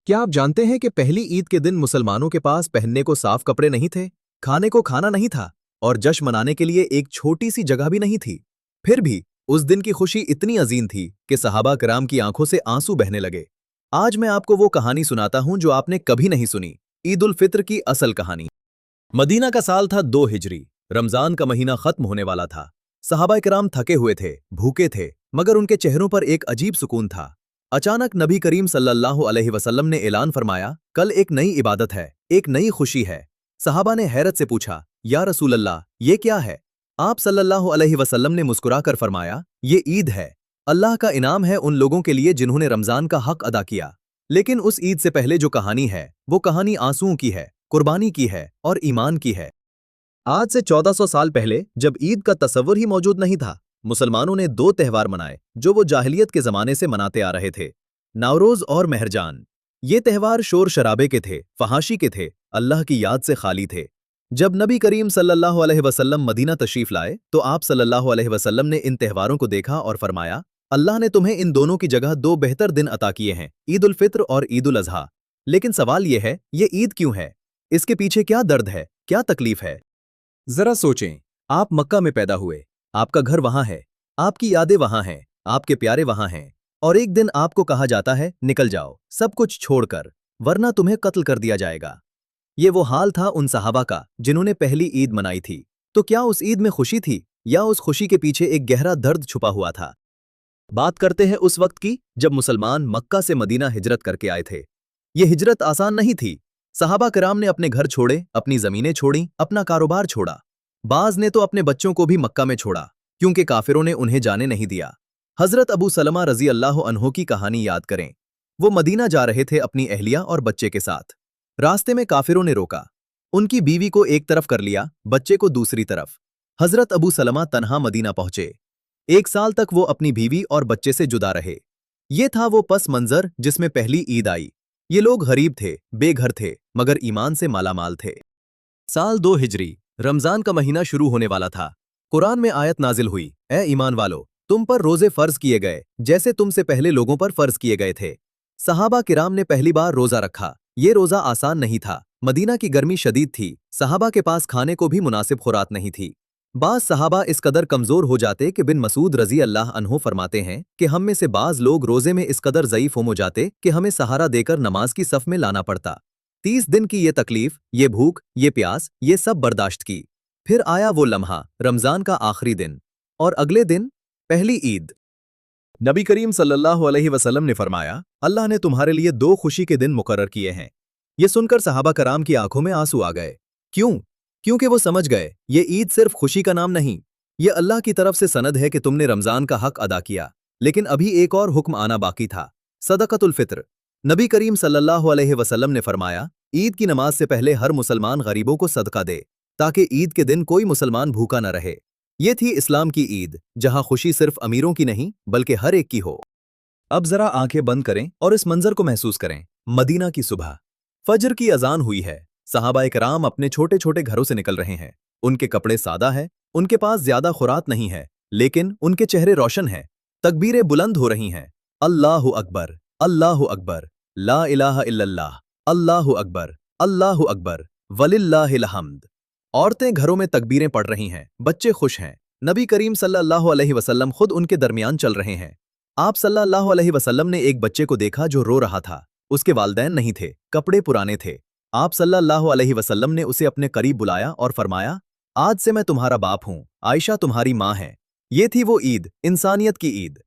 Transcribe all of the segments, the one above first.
क्या आप जानते हैं कि पहली ईद के दिन मुसलमानों के पास पहनने को साफ कपड़े नहीं थे, खाने को खाना नहीं था और जश्न मनाने के लिए एक छोटी सी जगह भी नहीं थी। फिर भी उस दिन की खुशी इतनी अजीम थी कि सहाबा कराम की आंखों से आंसू बहने लगे। आज मैं आपको वो कहानी सुनाता हूं जो आपने कभी नहीं सुनी, ईद उल फित्र की असल कहानी। मदीना का साल था 2 हिजरी। रमजान का महीना खत्म होने वाला था। सहाबा कराम थके हुए थे, भूखे थे, मगर उनके चेहरों पर एक अजीब सुकून था। अचानक नबी करीम सल्लल्लाहु अलैहि वसल्लम ने ऐलान फरमाया, कल एक नई इबादत है, एक नई खुशी है। सहाबा ने हैरत से पूछा, या रसूल अल्लाह, ये क्या है? आप सल्लल्लाहु अलैहि वसल्लम ने मुस्कुराकर फरमाया, ये ईद है। अल्लाह का इनाम है उन लोगों के लिए जिन्होंने रमजान का हक अदा किया। लेकिन उस ईद से पहले जो कहानी है, वो कहानी आंसुओं की है, कुर्बानी की है और ईमान की है। आज से 1400 साल पहले, जब ईद का तसव्वुर ही मौजूद नहीं था, मुसलमानों ने 2 त्यौहार मनाए जो वो जाहिलियत के जमाने से मनाते आ रहे थे, नवरोज और मेहरजान। ये त्यौहार शोर शराबे के थे, फहाशी के थे, अल्लाह की याद से खाली थे। जब नबी करीम सल्लल्लाहु अलैहि वसल्लम मदीना तशरीफ लाए तो आप सल्लल्लाहु अलैहि वसल्लम ने इन त्यौहारों को देखा और फरमाया, अल्लाह ने तुम्हें इन दोनों की जगह 2 बेहतर दिन अता किए हैं, ईद उल फित्र और ईद उल अजहा। लेकिन सवाल यह है, ये ईद क्यों है? इसके पीछे क्या दर्द है, क्या तकलीफ है? जरा सोचें, आप मक्का में पैदा हुए, आपका घर वहां है, आपकी यादें वहां हैं, आपके प्यारे वहां हैं, और एक दिन आपको कहा जाता है, निकल जाओ सब कुछ छोड़कर, वरना तुम्हें कत्ल कर दिया जाएगा। ये वो हाल था उन सहाबा का जिन्होंने पहली ईद मनाई थी। तो क्या उस ईद में खुशी थी या उस खुशी के पीछे एक गहरा दर्द छुपा हुआ था? बात करते हैं उस वक्त की जब मुसलमान मक्का से मदीना हिजरत करके आए थे। ये हिजरत आसान नहीं थी। सहाबा कराम ने अपने घर छोड़े, अपनी जमीनें छोड़ी, अपना कारोबार छोड़ा। बाज ने तो अपने बच्चों को भी मक्का में छोड़ा, क्योंकि काफिरों ने उन्हें जाने नहीं दिया। हजरत अबू सलमा रजी अल्लाह अन्हो की कहानी याद करें। वो मदीना जा रहे थे अपनी अहलिया और बच्चे के साथ। रास्ते में काफिरों ने रोका, उनकी बीवी को एक तरफ कर लिया, बच्चे को दूसरी तरफ। हजरत अबू सलमा तन्हा मदीना पहुंचे। 1 साल तक वो अपनी बीवी और बच्चे से जुदा रहे। ये था वो पस मंजर जिसमें पहली ईद आई। ये लोग गरीब थे, बेघर थे, मगर ईमान से मालामाल थे। साल 2 हिजरी, रमजान का महीना शुरू होने वाला था। कुरान में आयत नाजिल हुई, ए ईमान वालो, तुम पर रोजे फर्ज किए गए जैसे तुमसे पहले लोगों पर फर्ज किए गए थे। सहाबा किराम ने पहली बार रोजा रखा। ये रोजा आसान नहीं था। मदीना की गर्मी शदीद थी, सहाबा के पास खाने को भी मुनासिब खुराक नहीं थी। बाज सहाबा इस कदर कमजोर हो जाते कि बिन मसूद रजी अल्लाह अन्हो फरमाते हैं कि हम में से बाज लोग रोजे में इस कदर ज़ईफ हो जाते कि हमें सहारा देकर नमाज की सफ में लाना पड़ता। 30 दिन की ये तकलीफ, ये भूख, ये प्यास, ये सब बर्दाश्त की। फिर आया वो लम्हा, रमजान का आखिरी दिन, और अगले दिन पहली ईद। नबी करीम सल्लल्लाहु अलैहि वसल्लम ने फरमाया, अल्लाह ने तुम्हारे लिए 2 खुशी के दिन मुकर्रर किए हैं। ये सुनकर सहाबा कराम की आंखों में आंसू आ गए। क्यों? क्योंकि वो समझ गए, ये ईद सिर्फ खुशी का नाम नहीं, ये अल्लाह की तरफ से सनद है कि तुमने रमजान का हक अदा किया। लेकिन अभी एक और हुक्म आना बाकी था, सदक़तुल फित्र। नबी करीम सल्लल्लाहु अलैहि वसल्लम ने फरमाया, ईद की नमाज से पहले हर मुसलमान गरीबों को सदका दे, ताकि ईद के दिन कोई मुसलमान भूखा न रहे। ये थी इस्लाम की ईद, जहां खुशी सिर्फ अमीरों की नहीं बल्कि हर एक की हो। अब जरा आंखें बंद करें और इस मंजर को महसूस करें। मदीना की सुबह, फजर की अजान हुई है। सहाबाए कराम अपने छोटे छोटे घरों से निकल रहे हैं। उनके कपड़े सादा हैं, उनके पास ज्यादा खुराक नहीं है, लेकिन उनके चेहरे रोशन हैं। तकबीरें बुलंद हो रही हैं, अल्लाहु अकबर, अल्लाहु अकबर, ला इलाहा इल्लल्लाह, अल्लाहु अकबर, अल्लाहु अकबर, वलिल्लाहिल हम्द। औरतें घरों में तकबीरें पढ़ रही हैं, बच्चे खुश हैं। नबी करीम सल्लल्लाहु अलैहि वसल्लम खुद उनके दरमियान चल रहे हैं। आप सल्लल्लाहु अलैहि वसल्लम ने एक बच्चे को देखा जो रो रहा था। उसके वालिदैन नहीं थे, कपड़े पुराने थे। आप सल्लल्लाहु अलैहि वसल्लम ने उसे अपने करीब बुलाया और फरमाया, आज से मैं तुम्हारा बाप हूं, आयशा तुम्हारी मां है। ये थी वो ईद, इंसानियत की ईद।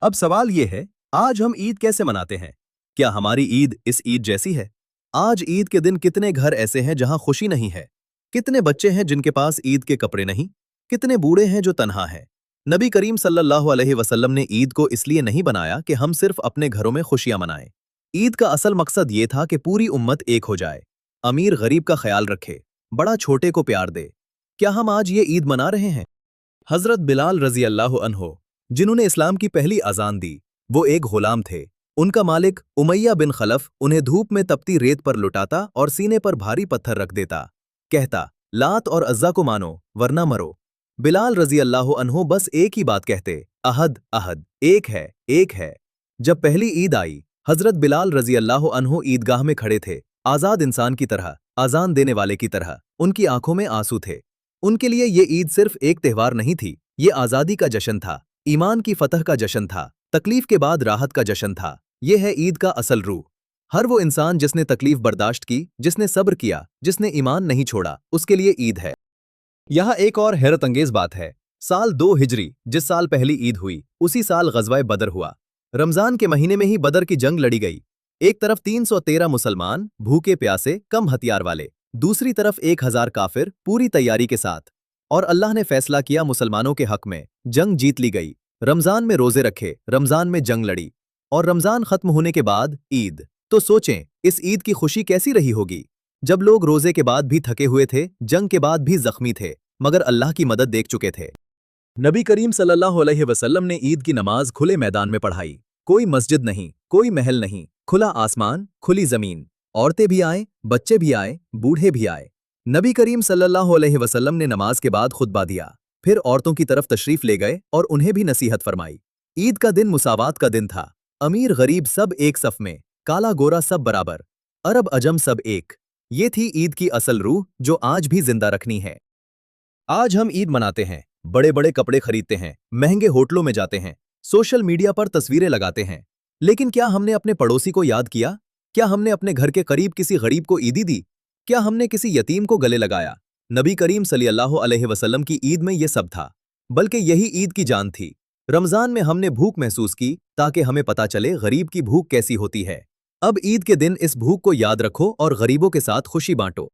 अब सवाल ये है, आज हम ईद कैसे मनाते हैं? क्या हमारी ईद इस ईद जैसी है? आज ईद के दिन कितने घर ऐसे हैं जहां खुशी नहीं है? कितने बच्चे हैं जिनके पास ईद के कपड़े नहीं? कितने बूढ़े हैं जो तन्हा हैं? नबी करीम सल्लल्लाहु अलैहि वसल्लम ने ईद को इसलिए नहीं बनाया कि हम सिर्फ अपने घरों में खुशियां मनाएं। ईद का असल मकसद ये था कि पूरी उम्मत एक हो जाए, अमीर गरीब का ख्याल रखे, बड़ा छोटे को प्यार दे। क्या हम आज ये ईद मना रहे हैं? हजरत बिलाल रजी अल्लाह अन्हो, जिन्होंने इस्लाम की पहली अजान दी, वो एक गुलाम थे। उनका मालिक उमैया बिन खलफ उन्हें धूप में तपती रेत पर लुटाता और सीने पर भारी पत्थर रख देता, कहता, लात और अज्जा को मानो वरना मरो। बिलाल रजी अल्लाह अन्हो बस एक ही बात कहते, अहद अहद, एक है, एक है। जब पहली ईद आई, हजरत बिलाल रजी अल्लाह अन्हो ईदगाह में खड़े थे, आजाद इंसान की तरह, आजान देने वाले की तरह। उनकी आंखों में आंसू थे। उनके लिए ये ईद सिर्फ एक त्योहार नहीं थी, ये आजादी का जश्न था, ईमान की फतह का जश्न था, तकलीफ के बाद राहत का जश्न था। ये है ईद का असल रूह। हर वो इंसान जिसने तकलीफ बर्दाश्त की, जिसने सब्र किया, जिसने ईमान नहीं छोड़ा, उसके लिए ईद है। यहाँ एक और हैरत अंगेज बात है। साल 2 हिजरी, जिस साल पहली ईद हुई, उसी साल गज़वाए बदर हुआ। रमजान के महीने में ही बदर की जंग लड़ी गई। एक तरफ 313 मुसलमान, भूखे प्यासे, कम हथियार वाले, दूसरी तरफ 1000 काफिर, पूरी तैयारी के साथ। और अल्लाह ने फैसला किया मुसलमानों के हक में, जंग जीत ली गई। रमजान में रोजे रखे, रमजान में जंग लड़ी, और रमजान खत्म होने के बाद ईद। तो सोचें, इस ईद की खुशी कैसी रही होगी, जब लोग रोजे के बाद भी थके हुए थे, जंग के बाद भी जख्मी थे, मगर अल्लाह की मदद देख चुके थे। नबी करीम सल्लल्लाहु अलैहि वसल्लम ने ईद की नमाज खुले मैदान में पढ़ाई। कोई मस्जिद नहीं, कोई महल नहीं, खुला आसमान, खुली जमीन। औरतें भी आए, बच्चे भी आए, बूढ़े भी आए। नबी करीम सल्लल्लाहु अलैहि वसल्लम ने नमाज के बाद खुतबा दिया, फिर औरतों की तरफ तशरीफ ले गए और उन्हें भी नसीहत फरमाई। ईद का दिन मुसावात का दिन था। अमीर गरीब सब एक सफ में, काला गोरा सब बराबर, अरब अजम सब एक। ये थी ईद की असल रूह, जो आज भी जिंदा रखनी है। आज हम ईद मनाते हैं, बड़े बड़े कपड़े खरीदते हैं, महंगे होटलों में जाते हैं, सोशल मीडिया पर तस्वीरें लगाते हैं। लेकिन क्या हमने अपने पड़ोसी को याद किया? क्या हमने अपने घर के करीब किसी गरीब को ईदी दी? क्या हमने किसी यतीम को गले लगाया? नबी करीम सल्लल्लाहु अलैहि वसल्लम की ईद में ये सब था, बल्कि यही ईद की जान थी। रमजान में हमने भूख महसूस की ताकि हमें पता चले गरीब की भूख कैसी होती है। अब ईद के दिन इस भूख को याद रखो और गरीबों के साथ खुशी बांटो।